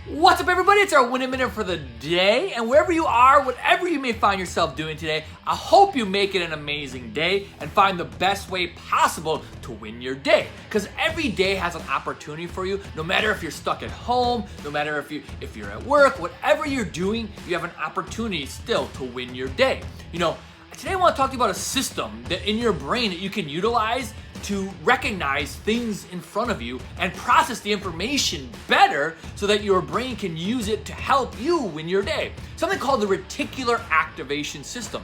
What's up, everybody? It's our Win Minute for the day, and wherever you are, whatever you may find yourself doing today, I hope you make it an amazing day and find the best way possible to win your day. Because every day has an opportunity for you. No matter if you're stuck at home, no matter if you're at work, whatever you're doing, you have an opportunity still to win your day. Today I want to talk to you about a system that in your brain that you can utilize to recognize things in front of you and process the information better so that your brain can use it to help you win your day. Something called the Reticular Activation system.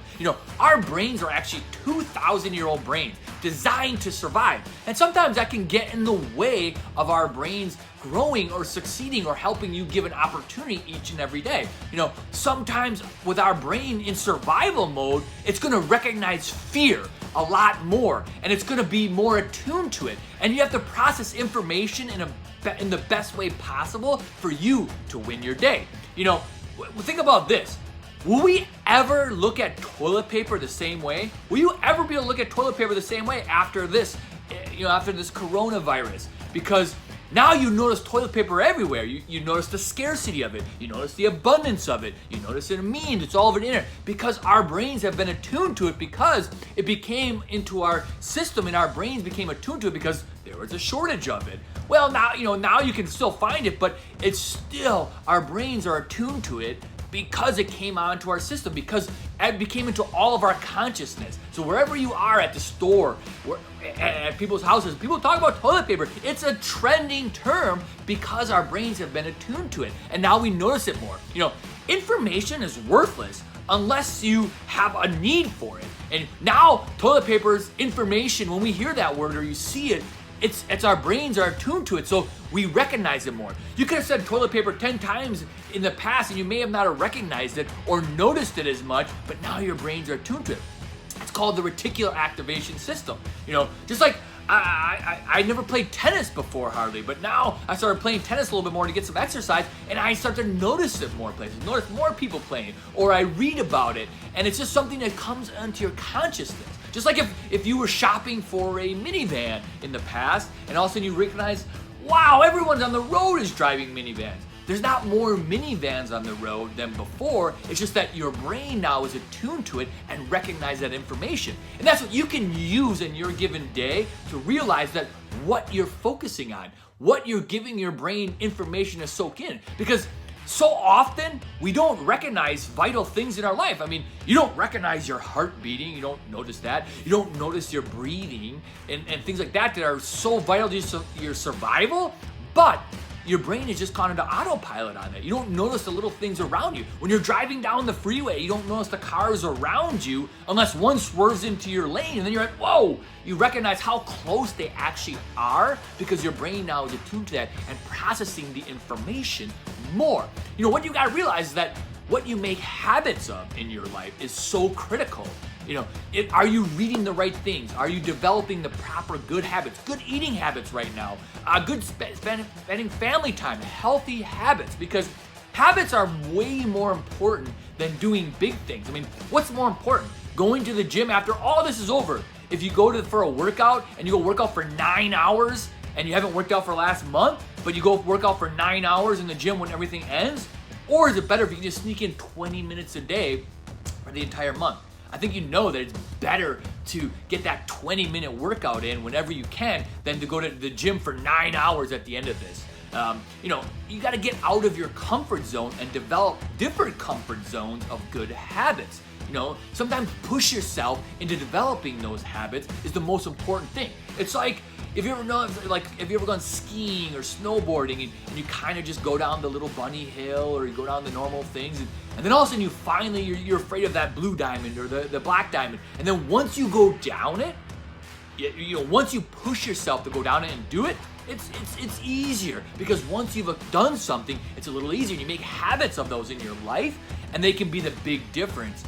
Our brains are actually 2,000-year-old brains designed to survive. And sometimes that can get in the way of our brains growing or succeeding or helping you give an opportunity each and every day. Sometimes with our brain in survival mode, it's gonna recognize fear a lot more, and it's gonna be more attuned to it. And you have to process information in the best way possible for you to win your day. Think about this. Will we ever look at toilet paper the same way? Will you ever be able to look at toilet paper the same way after this, after this coronavirus? Because now you notice toilet paper everywhere. You notice the scarcity of it. You notice the abundance of it. You notice it in memes. It's all over the internet. Because our brains have been attuned to it, because it became into our system and our brains became attuned to it because there was a shortage of it. Well, now you can still find it, but it's still, our brains are attuned to it because it came onto our system, because it became into all of our consciousness. So wherever you are, at the store, at people's houses, people talk about toilet paper. It's a trending term because our brains have been attuned to it, and now we notice it more. Information is worthless unless you have a need for it. And now toilet paper's information, when we hear that word or you see it, it's our brains are attuned to it, so we recognize it more. You could have said toilet paper 10 times in the past and you may have not recognized it or noticed it as much, but now your brains are attuned to it. It's called the Reticular Activation system. Just like I never played tennis before hardly, but now I started playing tennis a little bit more to get some exercise, and I start to notice it more places, notice more people playing, or I read about it, and it's just something that comes into your consciousness. Just like if you were shopping for a minivan in the past, and all of a sudden you recognize, wow, everyone's on the road is driving minivans. There's not more minivans on the road than before. It's just that your brain now is attuned to it and recognize that information. And that's what you can use in your given day to realize that what you're focusing on, what you're giving your brain information to soak in. Because so often we don't recognize vital things in our life. You don't recognize your heart beating. You don't notice that. You don't notice your breathing and things like that are so vital to your survival. But your brain is just gone into autopilot on that. You don't notice the little things around you. When you're driving down the freeway, you don't notice the cars around you unless one swerves into your lane, and then you're like, whoa! You recognize how close they actually are because your brain now is attuned to that and processing the information more. What you gotta realize is that what you make habits of in your life is so critical. Are you reading the right things? Are you developing the proper good habits, good eating habits right now? Good spending family time, healthy habits, because habits are way more important than doing big things. What's more important? Going to the gym after all this is over. If you go for a workout and you go work out for 9 hours and you haven't worked out for the last month, but you go work out for 9 hours in the gym when everything ends? Or is it better if you can just sneak in 20 minutes a day for the entire month? I think you know that it's better to get that 20-minute workout in whenever you can than to go to the gym for 9 hours at the end of this. You got to get out of your comfort zone and develop different comfort zones of good habits. Sometimes push yourself into developing those habits is the most important thing. It's like, if you ever gone skiing or snowboarding and you kind of just go down the little bunny hill or you go down the normal things and then all of a sudden you're afraid of that blue diamond or the black diamond, and then once you go down it, once you push yourself to go down it and do it, it's easier because once you've done something, it's a little easier. You make habits of those in your life, and they can be the big difference.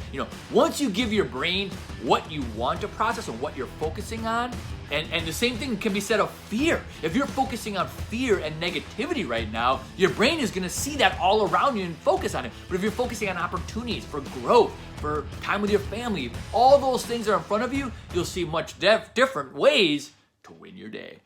Once you give your brain what you want to process and what you're focusing on, and the same thing can be said of fear. If you're focusing on fear and negativity right now, your brain is gonna see that all around you and focus on it. But if you're focusing on opportunities for growth, for time with your family, all those things are in front of you, you'll see much different ways to win your day.